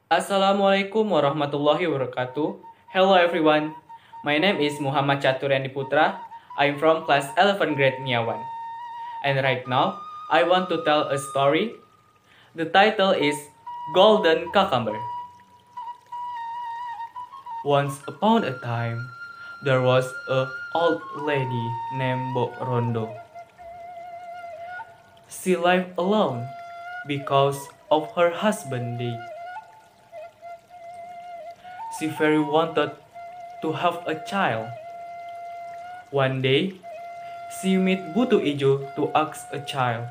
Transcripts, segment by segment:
Assalamualaikum warahmatullahi wabarakatuh. Hello everyone. My name is Muhammad Caturyandi Putra. I'm from class 11 grade Mia 1. And right now, I want to tell a story. The title is Golden Cucumber. Once upon a time, there was a old lady named Bo Rondo. She lived alone because of her husband died. She very wanted to have a child. One day, she met Buto Ijo to ask a child.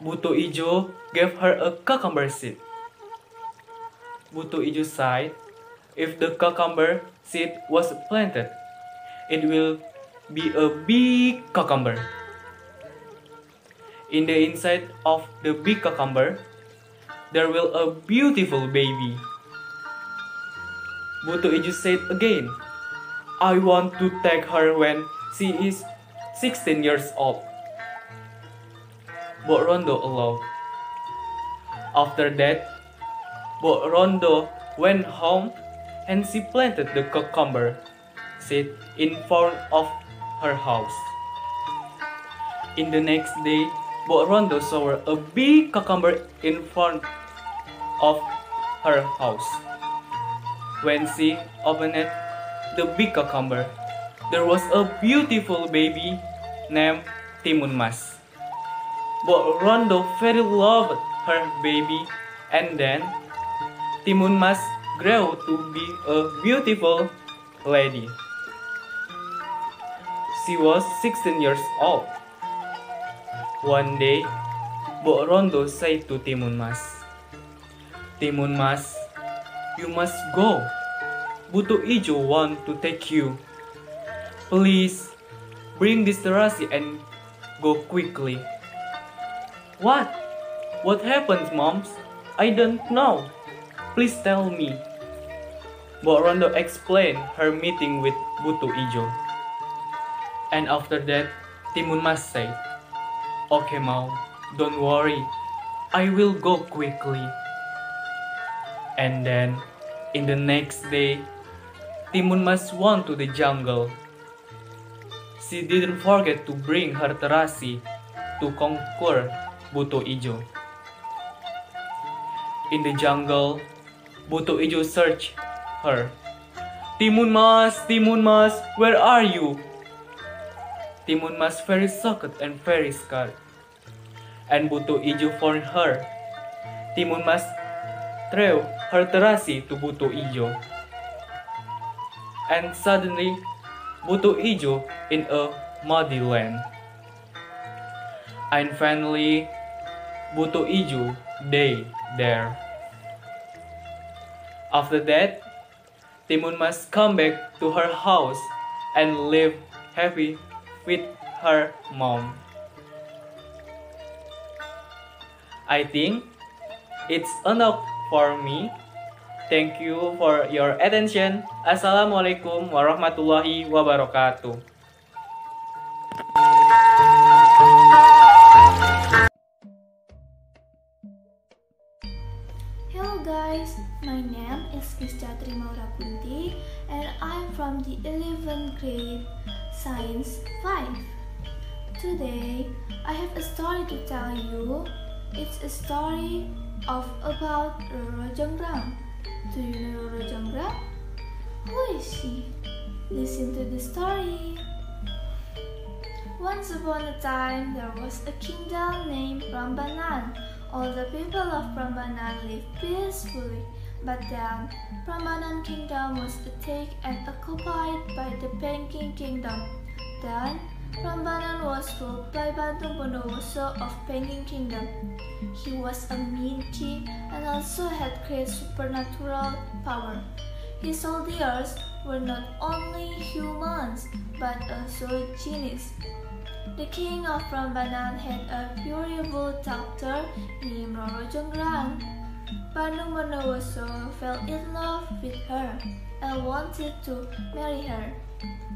Buto Ijo gave her a cucumber seed. Buto Ijo said, if the cucumber seed was planted, it will be a big cucumber. In the inside of the big cucumber, there will a beautiful baby. Buto Ijo said again, I want to take her when she is 16 years old. Bo Rondo allowed. After that, Bo Rondo went home and she planted the cucumber seed in front of her house. In the next day, Bo Rondo saw a big cucumber in front of her house. When she opened the big cucumber, there was a beautiful baby named Timun Mas. Bo Rondo very loved her baby, and then Timun Mas grew to be a beautiful lady. She was 16 years old. One day, Bo Rondo said to Timun Mas, Timun Mas, you must go. Buto Ijo want to take you. Please, bring this terasi and go quickly. What? What happened, moms? I don't know. Please tell me. Bo Rondo explained her meeting with Buto Ijo. And after that, Timun Mas said, okay, Mom, don't worry. I will go quickly. And then, in the next day, Timun Mas went to the jungle. She didn't forget to bring her terasi to conquer Buto Ijo. In the jungle, Buto Ijo searched her. Timun Mas, where are you? Timun Mas very shocked and very scared. And Buto Ijo found her. Timun Mas threw her terasi to Buto Ijo. And suddenly, Buto Ijo in a muddy land. And finally, Buto Ijo died there. After that, Timun Mas come back to her house and lived happy with her mom. I think it's enough for me. Thank you for your attention. Assalamualaikum warahmatullahi wabarakatuh. Hello guys, my name is Miss Chatri Maura Kunti and I'm from the 11th grade Science 5. Today, I have a story to tell you. It's a story about Roro Jonggrang. Do you know Roro Jonggrang? Who is she? Listen to the story. Once upon a time, there was a kingdom named Prambanan. All the people of Prambanan lived peacefully. But then, Prambanan kingdom was attacked and occupied by the Penking kingdom. Then, Prambanan was ruled by Bantung Bondowoso of Penking kingdom. He was a mean king and also had great supernatural power. His soldiers were not only humans but also genies. The king of Prambanan had a beautiful daughter named Roro Jonggrang. Bantung Bondowoso fell in love with her and wanted to marry her.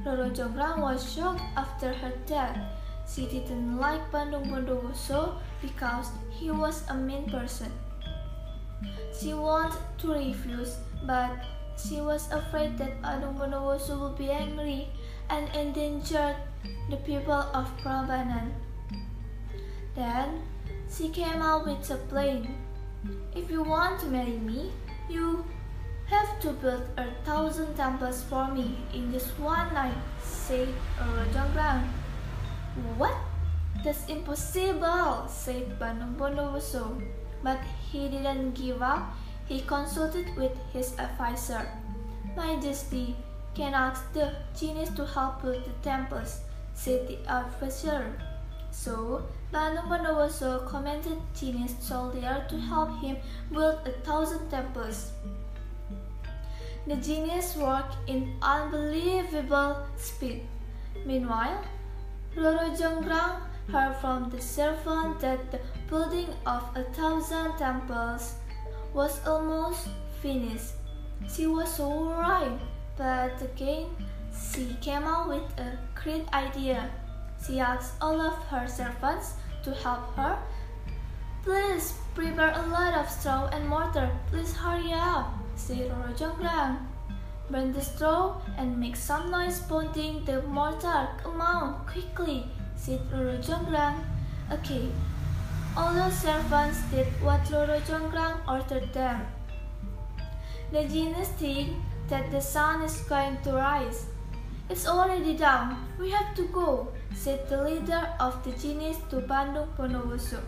Roro Jonggrang was shocked after her death. She didn't like Bantung Bondowoso because he was a mean person. She wanted to refuse, but she was afraid that Bandung Bondowoso would be angry and endanger the people of Prambanan. Then she came out with a plan. If you want to marry me, you have to build 1,000 temples for me in just one night, said Roro Jonggrang. What? That's impossible, said Bandung Bondowoso. But he didn't give up. He consulted with his advisor. Majesty can ask the genies to help build the temples, said the advisor. So Bandung Bondowoso commanded genies soldier to help him build 1,000 temples. The genies worked in unbelievable speed. Meanwhile, Roro Jonggrang heard from the servant that the building of 1,000 temples was almost finished. She was so worried, but again she came out with a great idea. She asked all of her servants to help her. Please prepare a lot of straw and mortar. Please hurry up, said Roro Jonggrang. Burn the straw and make some noise pounding the mortar. Come on, quickly, said Roro Jonggrang. Okay. All the servants did what Roro Jonggrang ordered them. The genies think that the sun is going to rise. It's already down. We have to go, said the leader of the genies to Bandung Bondowoso.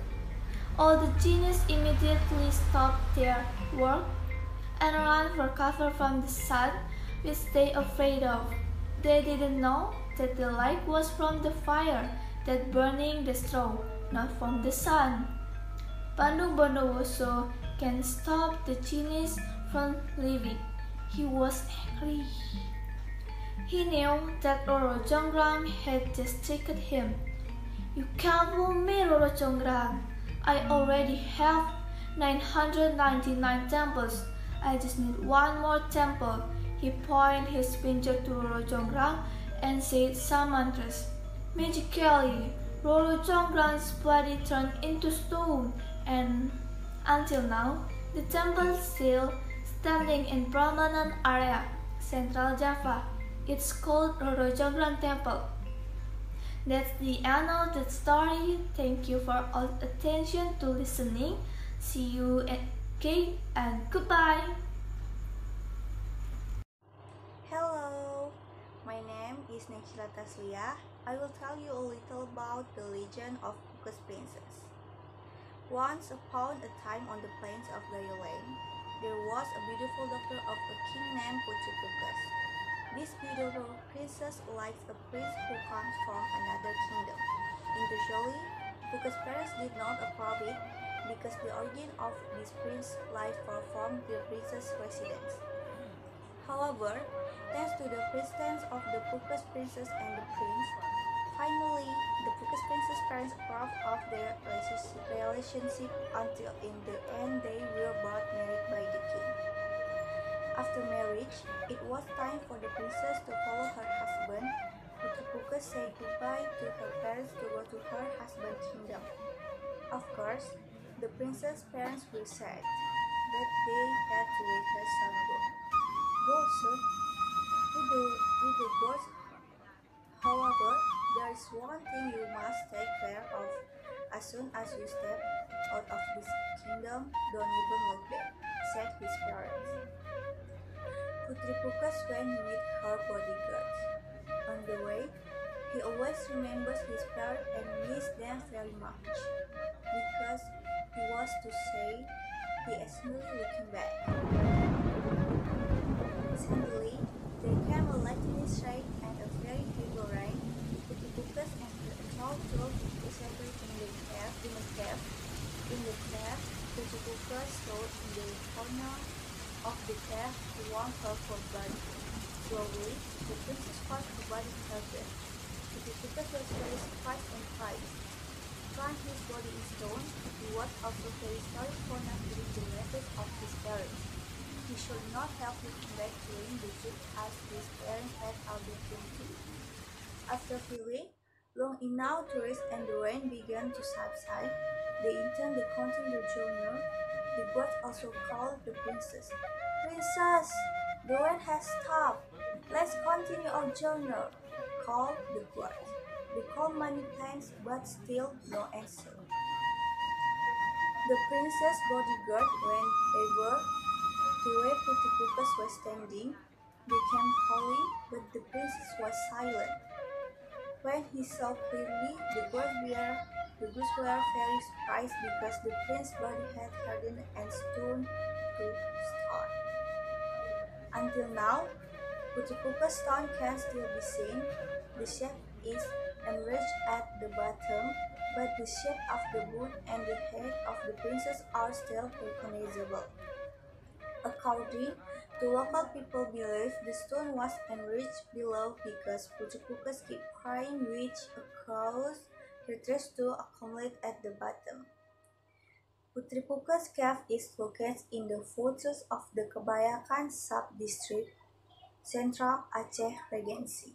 All the genies immediately stopped their work and ran for cover from the sun, which they were afraid of. They didn't know that the light was from the fire that burning the straw, not from the sun. Bandung Bondowoso can stop the genies from leaving. He was angry. He knew that Roro Jonggrang had just tricked him. You can't fool me, Roro Jonggrang. I already have 999 temples. I just need one more temple. He pointed his finger to Roro Jonggrang and said some mantras. Magically, Roro Jonggrang's body turned into stone, and until now, the temple is still standing in Prambanan area, Central Java. It's called Roro Jonggrang Temple. That's the end of the story. Thank you for all attention to listening. See you again and goodbye. Hello, my name is Nechila Taslia. I will tell you a little about the legend of Pukus Princess. Once upon a time on the plains of Gayolang, there was a beautiful daughter of a king named Putri Pukus. This beautiful princess likes a prince who comes from another kingdom. Usually, Pukus' parents did not approve it because the origin of this prince lies far from the princess' residence. However, thanks to the persistence of the Pukus princess and the prince, finally, the Pukus princess' parents approved of their relationship until in the end they were both married by the king. After marriage, it was time for the princess to follow her husband. Putri Pukus said goodbye to her parents to go to her husband's kingdom. Of course, the princess' parents were sad, but they had to let her son go. Go, son, with the gods. However, there is one thing you must take care of. As soon as you step out of this kingdom, don't even look back, said his parents. Putri Pukus went with her bodyguards. On the way, he always remembers his parents and missed them very much, because he was to say he is merely looking back. Suddenly, there came a lightning strike and a very heavy rain. Putri Pukus and her small troop disappeared in the cave. Putri Pukus stood in the corner of the cave to warm her cold body. Slowly, the princess felt her body harden. Putri Pukus was very surprised and cried. Found his body in stone, he was also very sorry for not doing the message of his parents. He should not have looking back during the trip as his parents had ordered him to. After feeling long enough to rest and the rain began to subside, they intended to continue the journey. The gods of also called the princess. "Princess, the rain has stopped. Let's continue our journey," called the guard. They called many times, but still no answer. The princess bodyguard went over to where Putri was standing. They came calling, but the princess was silent. When he saw clearly, the birds were very surprised because the prince's body had hardened and turned to stone. Until now, Putri stone can still be seen. The shape is enlarged at the bottom, but the shape of the moon and the head of the princess are still recognizable. According to local people believe the stone was enriched below because Putri kept crying, which caused her tears to accumulate at the bottom. Putri Cave is located in the foothills of the Kebayakan sub-district, Central Aceh Regency.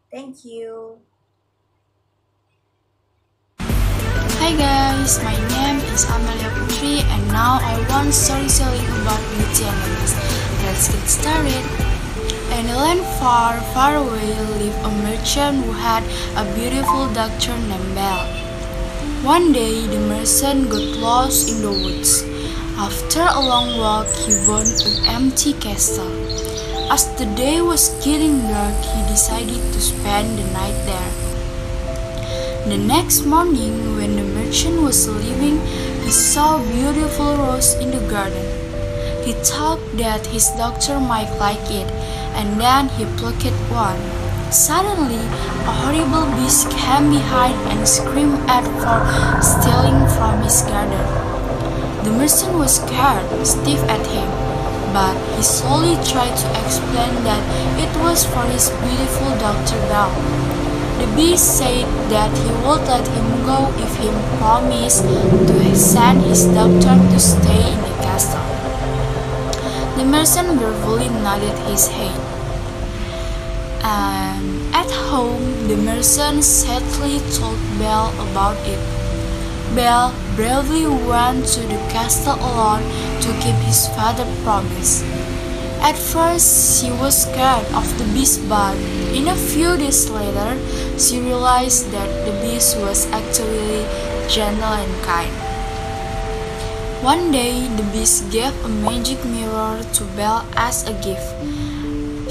Thank you. Hi guys, my name is Amelia Putri and now I want storytelling about Beauty and the Beast. Let's get started. In a land far, far away lived a merchant who had a beautiful daughter named Belle. One day, the merchant got lost in the woods. After a long walk, he found an empty castle. As the day was getting dark, he decided to spend the night there. The next morning, when the merchant was leaving, he saw a beautiful rose in the garden. He thought that his daughter might like it, and then he plucked one. Suddenly, a horrible beast came behind and screamed at for stealing from his garden. The merchant was scared, stiff at him, but he slowly tried to explain that it was for his beautiful daughter Belle. The beast said that he would let him go if he promised to send his daughter to stay in the castle. The merchant gravely nodded his head. And at home, the merchant sadly told Belle about it. Belle bravely went to the castle alone to keep his father's promise. At first, she was scared of the beast, but in a few days later, she realized that the beast was actually gentle and kind. One day, the beast gave a magic mirror to Belle as a gift.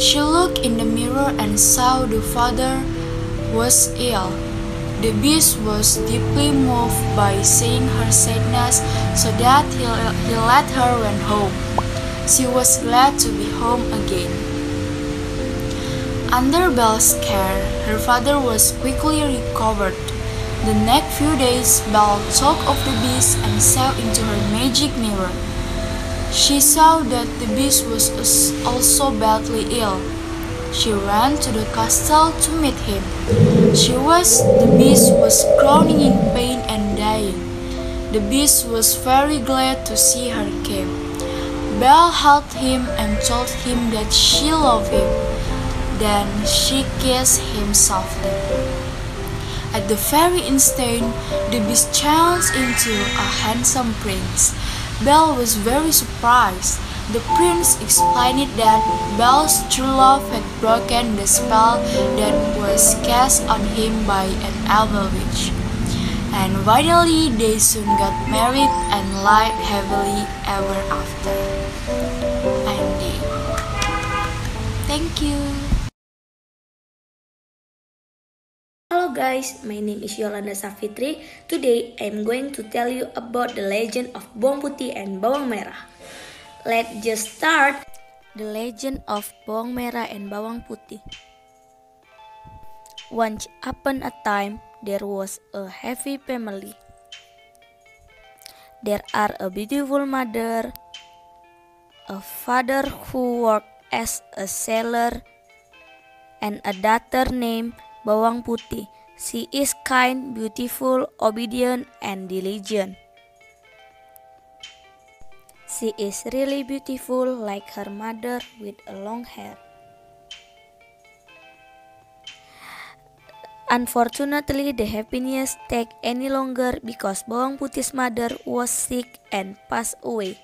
She looked in the mirror and saw the father was ill. The beast was deeply moved by seeing her sadness, so that he let her run home. She was glad to be home again. Under Belle's care, her father was quickly recovered. The next few days, Belle took off the beast and saw into her magic mirror. She saw that the beast was also badly ill. She ran to the castle to meet him. The beast was groaning in pain and dying. The beast was very glad to see her came. Belle hugged him and told him that she loved him. Then she kissed him softly. At the very instant, the beast changed into a handsome prince. Belle was very surprised. The prince explained that Belle's true love had broken the spell that was cast on him by an evil witch. And finally, they soon got married and lived happily ever after. Ending. Thank you. Hello guys, my name is Yolanda Safitri. Today I'm going to tell you about the legend of Bawang Putih and Bawang Merah. Let's just start. The legend of Bawang Merah and Bawang Putih. Once upon a time, there was a happy family. There are a beautiful mother, a father who worked as a sailor, and a daughter named Bawang Putih. She is kind, beautiful, obedient, and diligent. She is really beautiful like her mother with a long hair. Unfortunately, the happiness take any longer because Bawang Putih's mother was sick and passed away.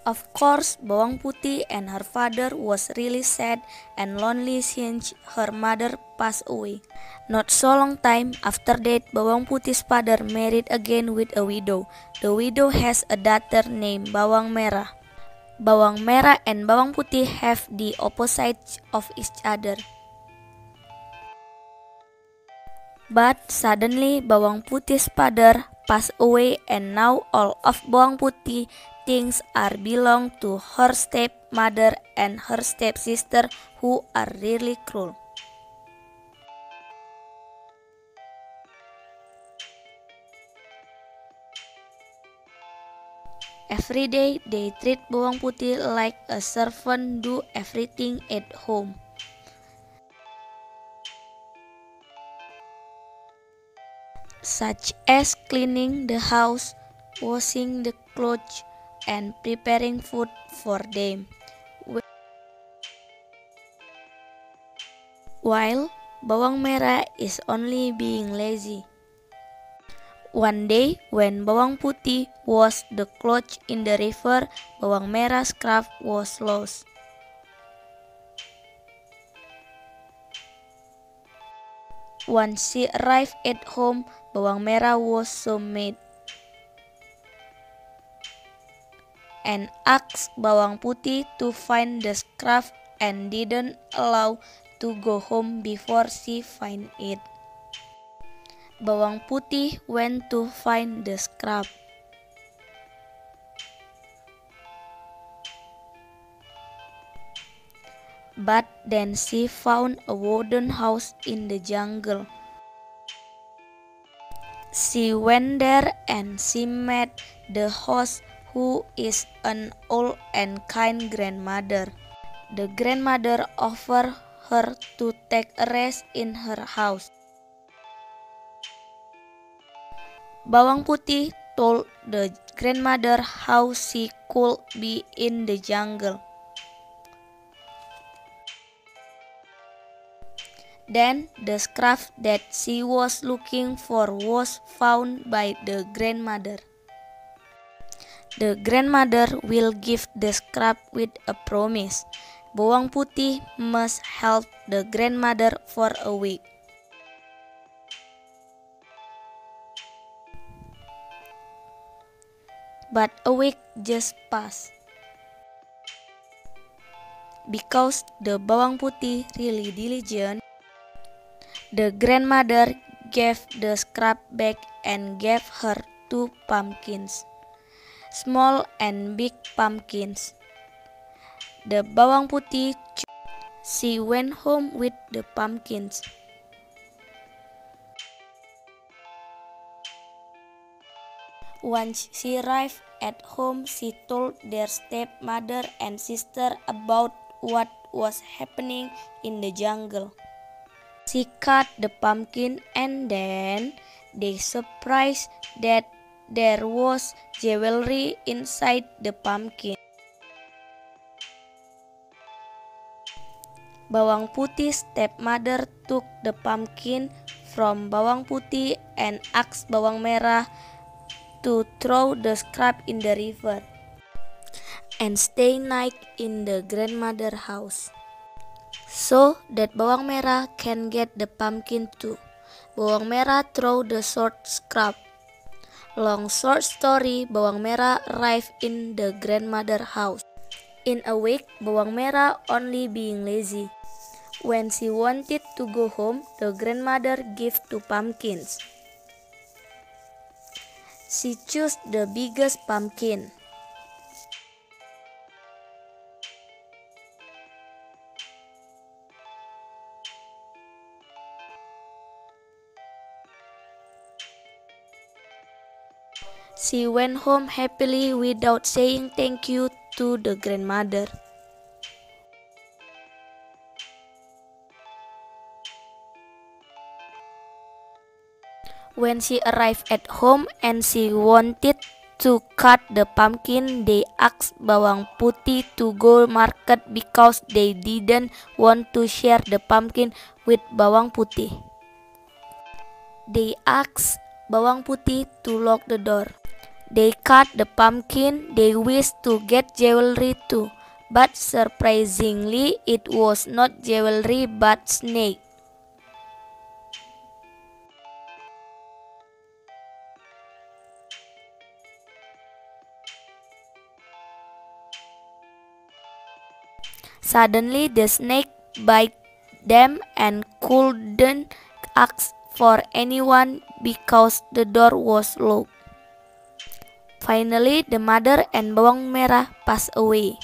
Of course, Bawang Putih and her father was really sad and lonely since her mother passed away. Not so long time after that, Bawang Putih's father married again with a widow. The widow has a daughter named Bawang Merah. Bawang Merah and Bawang Putih have the opposites of each other. But suddenly Bawang Putih's father passed away and now all of Bawang Putih things are belong to her stepmother and her stepsister who are really cruel. Every day they treat Bawang Putih like a servant, do everything at home. Such as cleaning the house, washing the clothes, and preparing food for them. While Bawang Merah is only being lazy. One day, when Bawang Putih washed the clothes in the river, Bawang Merah's scarf was lost. Once she arrived at home, Bawang Merah was so mad and asked Bawang Putih to find the scarf and didn't allow to go home before she find it. Bawang Putih went to find the scarf. But then she found a wooden house in the jungle. She went there and she met the host, who is an old and kind grandmother. The grandmother offered her to take a rest in her house. Bawang Putih told the grandmother how she could be in the jungle. Then the scarf that she was looking for was found by the grandmother. The grandmother will give the scarf with a promise. Bawang Putih must help the grandmother for a week. But a week just passed. Because the Bawang Putih really diligent, the grandmother gave the scarf back and gave her 2 pumpkins, small and big pumpkins. The Bawang Putih she went home with the pumpkins. Once she arrived at home, she told their stepmother and sister about what was happening in the jungle. She cut the pumpkin and then they surprised that there was jewelry inside the pumpkin. Bawang Putih's stepmother took the pumpkin from Bawang Putih and asked Bawang Merah to throw the scarf in the river and stay night in the grandmother house, so that Bawang Merah can get the pumpkin too. Bawang Merah throw the short scarf. Long short story, Bawang Merah arrived in the grandmother house. In a week, Bawang Merah only being lazy. When she wanted to go home, the grandmother gave 2 pumpkins. She chose the biggest pumpkin. She went home happily without saying thank you to the grandmother. When she arrived at home and she wanted to cut the pumpkin, they asked Bawang Putih to go market because they didn't want to share the pumpkin with Bawang Putih. They asked Bawang Putih to lock the door. They cut the pumpkin. They wished to get jewelry too, but surprisingly it was not jewelry but snake. Suddenly the snake bit them and couldn't ask for anyone because the door was locked. Finally, the mother and Bawang Merah passed away.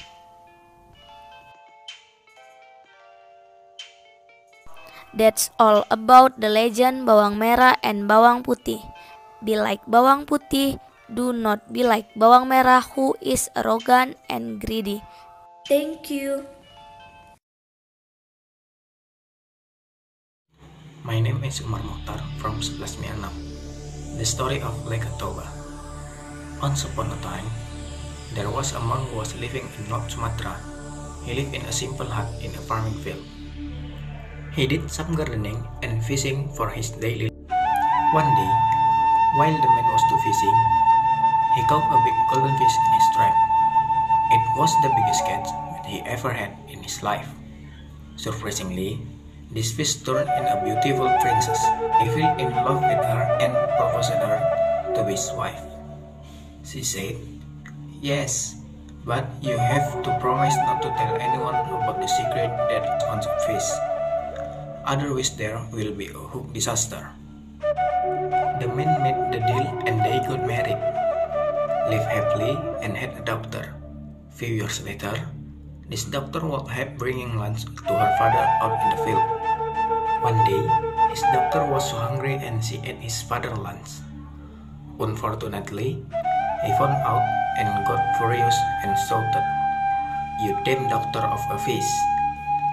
That's all about the legend Bawang Merah and Bawang Putih. Be like Bawang Putih, do not be like Bawang Merah who is arrogant and greedy. Thank you. My name is Umar Mokhtar from 11 Mie 6. The story of Lake Toba. Once upon a time, there was a monk who was living in North Sumatra. He lived in a simple hut in a farming field. He did some gardening and fishing for his daily life. One day, while the man was fishing, he caught a big golden fish in his trap. It was the biggest catch that he ever had in his life. Surprisingly, this fish turned in a beautiful princess. He fell in love with her and proposed her to be his wife. She said, "Yes, but you have to promise not to tell anyone about the secret that's on the fish. Otherwise there will be a hook disaster." The man made the deal and they got married, lived happily and had a daughter. Few years later, this daughter would have bringing lunch to her father out in the field. One day, his daughter was so hungry and she ate his father's lunch. Unfortunately, he found out and got furious and shouted, "You damn daughter of a fish!"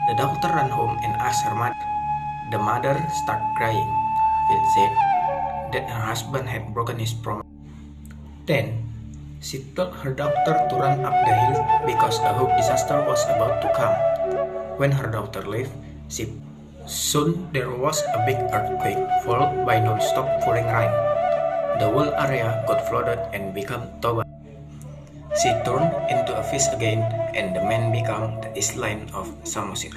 The daughter ran home and asked her mother. The mother started crying. Phil said that her husband had broken his promise. Then, she told her daughter to run up the hill because a hook disaster was about to come. When her daughter left, soon there was a big earthquake followed by non-stop pouring rain. The whole area got flooded and became Toba. She turned into a fish again and the man became the Island of Samosir.